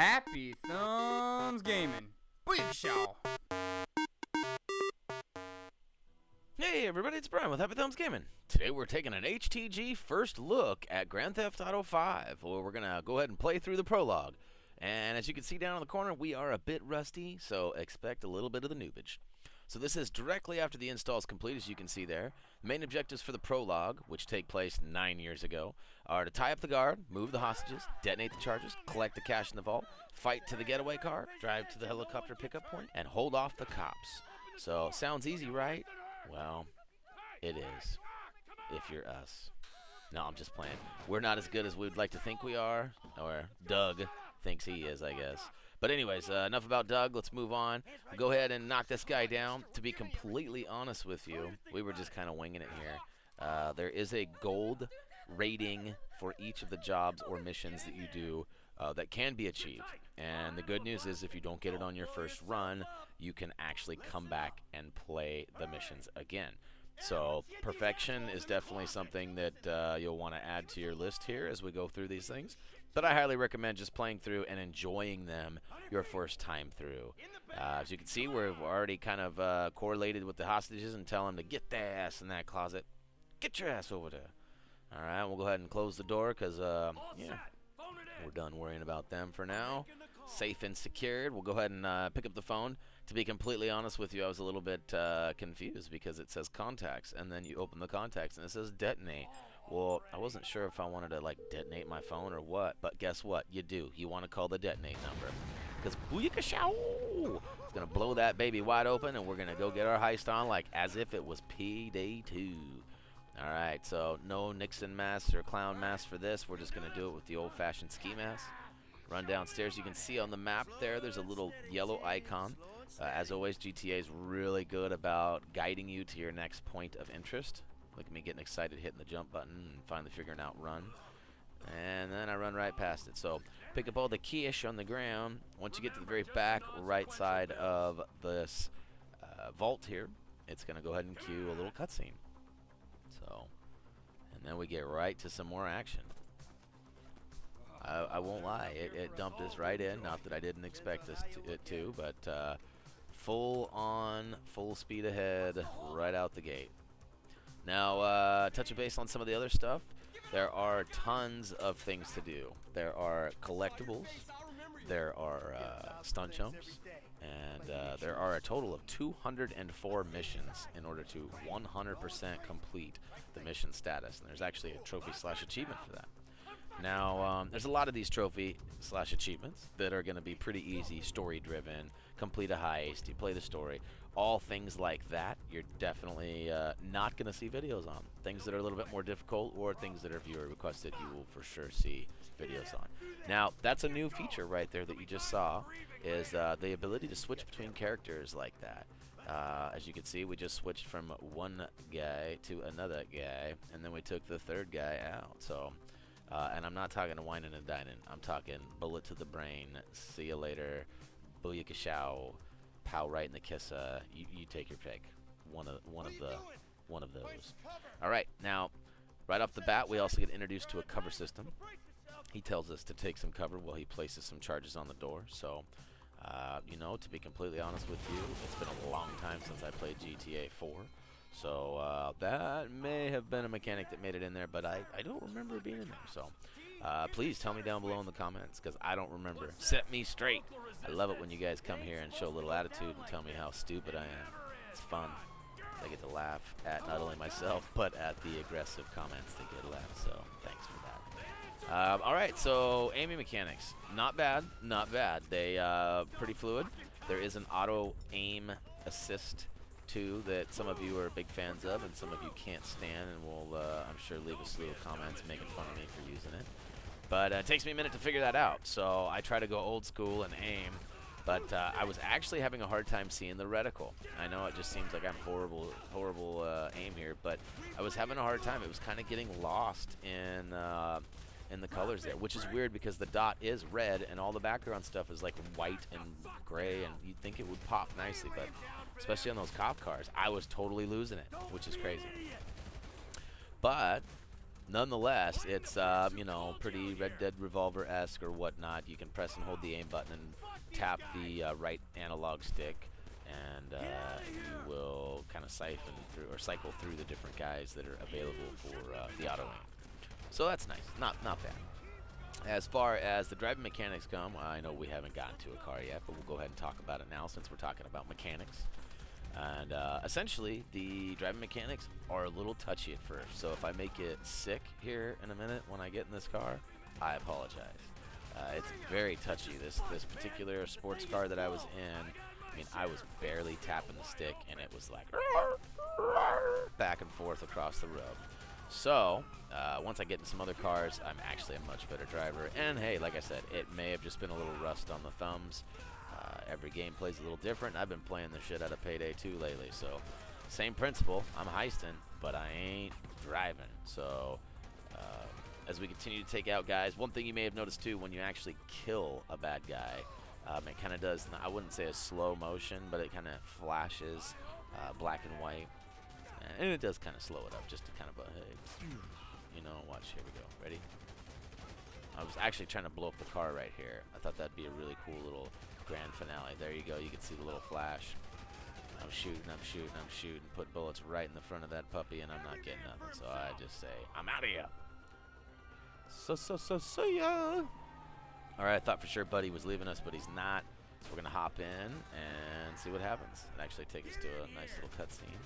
Happy Thumbs Gaming. Booyakashaw. Hey everybody, it's Brian with HappyThumbsGaming. Today we're taking an HTG first look at Grand Theft Auto 5, where we're going to go ahead and play through the prologue. And as you can see down in the corner, we are a bit rusty, so expect a little bit of the noobage. So this is directly after the install is complete, as you can see there. The main objectives for the prologue, which take place 9 years ago, are to tie up the guard, move the hostages, detonate the charges, collect the cash in the vault, fight to the getaway car, drive to the helicopter pickup point, and hold off the cops. So, sounds easy, right? Well, it is, if you're us. No, I'm just playing. We're not as good as we'd like to think we are, or Doug thinks he is, I guess. But anyways, enough about Doug. Let's move on. We'll go ahead and knock this guy down. To be completely honest with you, we were just kind of winging it here. There is a gold rating for each of the jobs or missions that you do that can be achieved. And the good news is if you don't get it on your first run, you can actually come back and play the missions again. So perfection is definitely something that you'll want to add to your list here as we go through these things. But I highly recommend just playing through and enjoying them your first time through. As you can see, we're already kind of correlated with the hostages and tell them to get their ass in that closet. Get your ass over there. All right, we'll go ahead and close the door because, yeah, we're done worrying about them for now. Safe and secured. We'll go ahead and pick up the phone. To be completely honest with you, I was a little bit confused because it says contacts, and then you open the contacts and it says detonate. Well, I wasn't sure if I wanted to like detonate my phone or what, but guess what? You do. You want to call the detonate number because booyakashow! It's gonna blow that baby wide open, and we're gonna go get our heist on like as if it was PD2. All right, so no Nixon mask or clown mask for this. We're just gonna do it with the old-fashioned ski mask. Run downstairs. You can see on the map there's a little yellow icon. As always, GTA is really good about guiding you to your next point of interest. Look at me getting excited, hitting the jump button, and finally figuring out run. And then I run right past it. So pick up all the key-ish on the ground. Once you get to the very back right side of this vault here, it's going to go ahead and cue a little cutscene. So, and then we get right to some more action. I won't lie, it dumped us right in. Not that I didn't expect it to, but full on, full speed ahead, right out the gate. Now, touching base on some of the other stuff, there are tons of things to do. There are collectibles, there are stunt jumps, and there are a total of 204 missions in order to 100% complete the mission status. And there's actually a trophy/achievement for that. Now, there's a lot of these trophy/achievements that are going to be pretty easy, story-driven, complete a heist, you play the story, all things like that. You're definitely not going to see videos on. Things that are a little bit more difficult or things that are viewer requested, you will for sure see videos on. Now, that's a new feature right there that you just saw, is the ability to switch between characters like that. As you can see, we just switched from one guy to another guy, and then we took the third guy out. So. And I'm not talking whining and dining. I'm talking bullet to the brain, see you later, booyakashow, pow right in the kissa. You take your pick. One of those. All right, now right off the bat, we also get introduced to a cover system. He tells us to take some cover while he places some charges on the door. So, you know, to be completely honest with you, it's been a long time since I played GTA 4. So that may have been a mechanic that made it in there, but I don't remember it being in there. So please tell me down below in the comments, because I don't remember. Set me straight. I love it when you guys come here and show a little attitude and tell me how stupid I am. It's fun. I get to laugh at not only myself, but at the aggressive comments that get left. So thanks for that. All right, so aiming mechanics. Not bad. Not bad. They pretty fluid. There is an auto aim assist that some of you are big fans of and some of you can't stand, and will I'm sure leave a slew of comments making fun of me for using it. But it takes me a minute to figure that out, so I try to go old school and aim, but I was actually having a hard time seeing the reticle. I know it just seems like I'm horrible aim here, but I was having a hard time. It was kind of getting lost in the colors there, which is weird because the dot is red and all the background stuff is like white and gray, and you'd think it would pop nicely, but especially on those cop cars, I was totally losing it, which is crazy. But nonetheless, it's you know, pretty Red Dead Revolver-esque or whatnot. You can press and hold the aim button and tap the right analog stick, and you will kind of siphon through or cycle through the different guys that are available for the auto aim. So that's nice, not bad. As far as the driving mechanics come, I know we haven't gotten to a car yet, but we'll go ahead and talk about it now since we're talking about mechanics. And essentially, the driving mechanics are a little touchy at first. So if I make it sick here in a minute when I get in this car, I apologize. It's very touchy. This particular sports car that I was in, I mean, I was barely tapping the stick, and it was like back and forth across the road. So once I get in some other cars, I'm actually a much better driver. And hey, like I said, it may have just been a little rust on the thumbs. Every game plays a little different. I've been playing the shit out of Payday 2 lately, so same principle. I'm heisting, but I ain't driving. So as we continue to take out guys, one thing you may have noticed too, when you actually kill a bad guy, it kind of does, I wouldn't say a slow motion, but it kind of flashes black and white. And it does kind of slow it up just to kind of, hey, you know, watch, here we go. Ready? I was actually trying to blow up the car right here. I thought that'd be a really cool little grand finale. There you go. You can see the little flash. I'm shooting, put bullets right in the front of that puppy, and I'm not getting nothing. So I just say, I'm out of here. So yeah. All right, I thought for sure Buddy was leaving us, but he's not. So we're going to hop in and see what happens. It actually takes us to a nice little cutscene.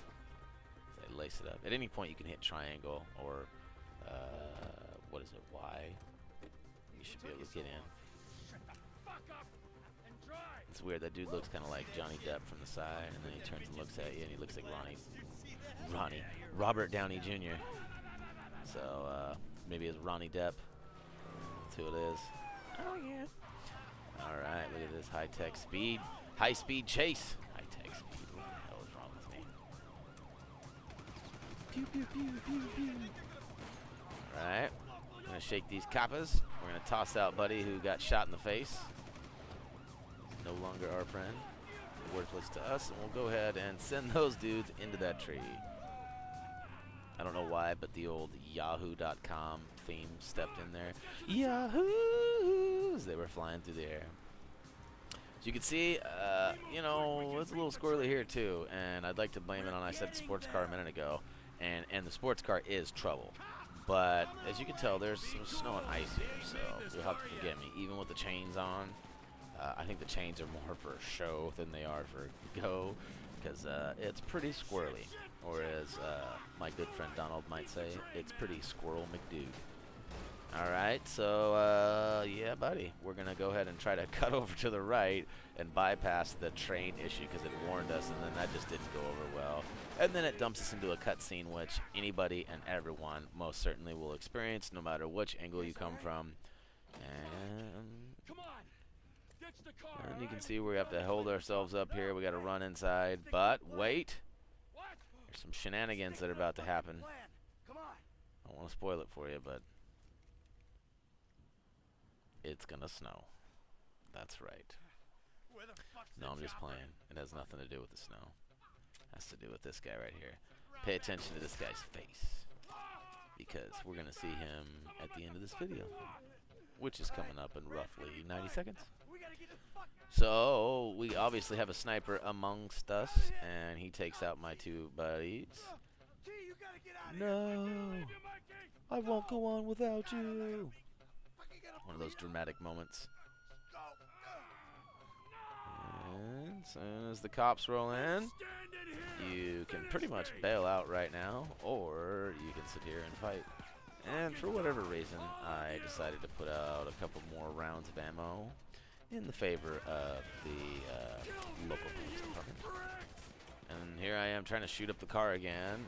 They lace it up. At any point, you can hit triangle or, what is it, Y. You should be able to get in. It's weird. That dude looks kind of like Johnny Depp from the side, and then he turns and looks at you, and he looks like Robert Downey Jr. So maybe it's Ronnie Depp. That's who it is. Oh yeah. All right, look at this high-speed chase. High-tech speed. What the hell is wrong with me? Pew pew pew pew pew. All right, we're gonna shake these coppers. We're gonna toss out Buddy, who got shot in the face. No longer our friend, worthless to us, and we'll go ahead and send those dudes into that tree. I don't know why, but the old Yahoo.com theme stepped in there. Yahoo! As they were flying through the air. So you can see, you know, it's a little squirrely here too, and I'd like to blame it on, I said sports car a minute ago, and the sports car is trouble. But as you can tell, there's some snow and ice here, so you'll have to forgive me. Even with the chains on, I think the chains are more for show than they are for go, because it's pretty squirrely. Or as my good friend Donald might say, it's pretty squirrel McDude. Alright, so yeah, buddy, we're going to go ahead and try to cut over to the right and bypass the train issue because it warned us, and then that just didn't go over well. And then it dumps us into a cutscene, which anybody and everyone most certainly will experience, no matter which angle you come from. And you can see we have to hold ourselves up here. We got to run inside, but wait. There's some shenanigans that are about to happen. I don't want to spoil it for you, but it's gonna snow. That's right. No, I'm just playing. It has nothing to do with the snow. It has to do with this guy right here. Pay attention to this guy's face, because we're gonna see him at the end of this video, which is coming up in roughly 90 seconds. So we obviously have a sniper amongst us, and he takes out my two buddies. No, I won't go on without you. One of those dramatic moments. And as soon as the cops roll in, you can pretty much bail out right now, or you can sit here and fight. And for whatever reason, I decided to put out a couple more rounds of ammo in the favor of the local police department. And here I am trying to shoot up the car again.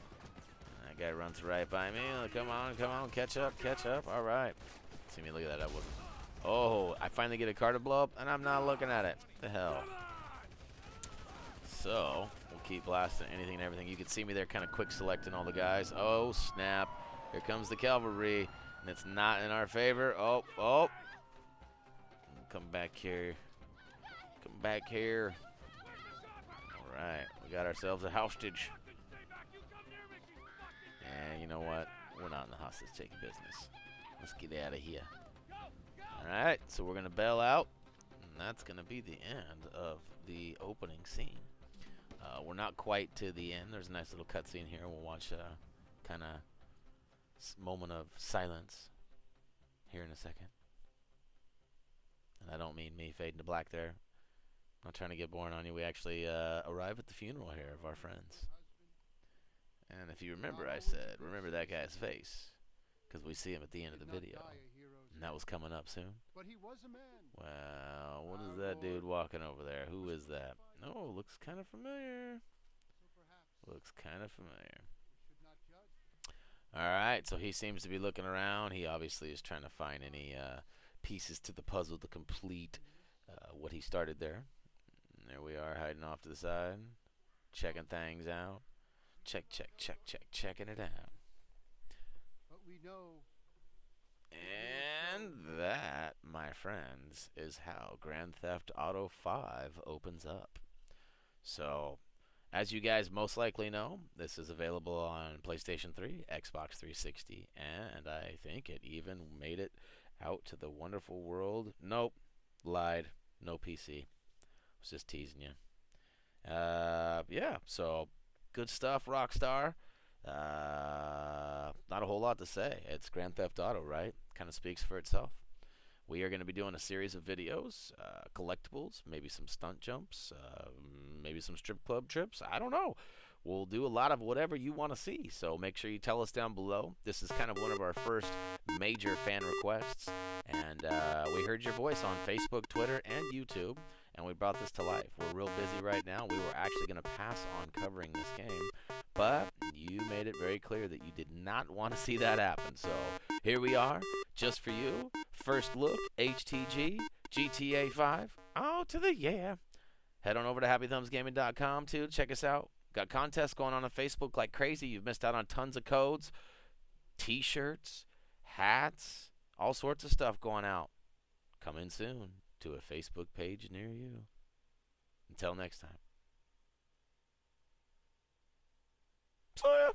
That guy runs right by me. Oh, come on, catch up. All right. See me, look at that. I wouldn't. Oh, I finally get a car to blow up, and I'm not looking at it. The hell. So we'll keep blasting anything and everything. You can see me there, kind of quick selecting all the guys. Oh snap! Here comes the cavalry, and it's not in our favor. Oh. Come back here. All right, we got ourselves a hostage. And you know what? we're not in the hostage taking business. Let's get out of here. Alright, so we're going to bail out. And that's going to be the end of the opening scene. We're not quite to the end. There's a nice little cutscene here. We'll watch a kind of moment of silence here in a second. And I don't mean me fading to black there. I'm not trying to get boring on you. We actually arrive at the funeral here of our friends. And if you remember, I said, remember that guy's face. Because we see him at the end of the video. And that was coming up soon. Well, what is that dude walking over there? Who is that? Oh, looks kind of familiar. Looks kind of familiar. Alright, so he seems to be looking around. He obviously is trying to find any pieces to the puzzle to complete what he started there. And there we are, hiding off to the side. Checking things out. Checking it out. But we know. And that, my friends, is how Grand Theft Auto 5 opens up. So, as you guys most likely know, this is available on PlayStation 3, Xbox 360, and I think it even made it out to the wonderful world. Nope, lied. No PC. Was just teasing you. Yeah, so good stuff, Rockstar. Not a whole lot to say. It's Grand Theft Auto, right? Kind of speaks for itself. We are going to be doing a series of videos, collectibles, maybe some stunt jumps, maybe some strip club trips. I don't know. We'll do a lot of whatever you want to see, so make sure you tell us down below. This is kind of one of our first major fan requests, and we heard your voice on Facebook, Twitter, and YouTube, and we brought this to life. We're real busy right now. We were actually going to pass on covering this game, but you made it very clear that you did not want to see that happen, so here we are, just for you. First look, HTG, GTA 5, oh, to the yeah. Head on over to HappyThumbsGaming.com, too. Check us out. Got contests going on Facebook like crazy. You've missed out on tons of codes, T-shirts, hats, all sorts of stuff going out. Coming soon to a Facebook page near you. Until next time. So yeah.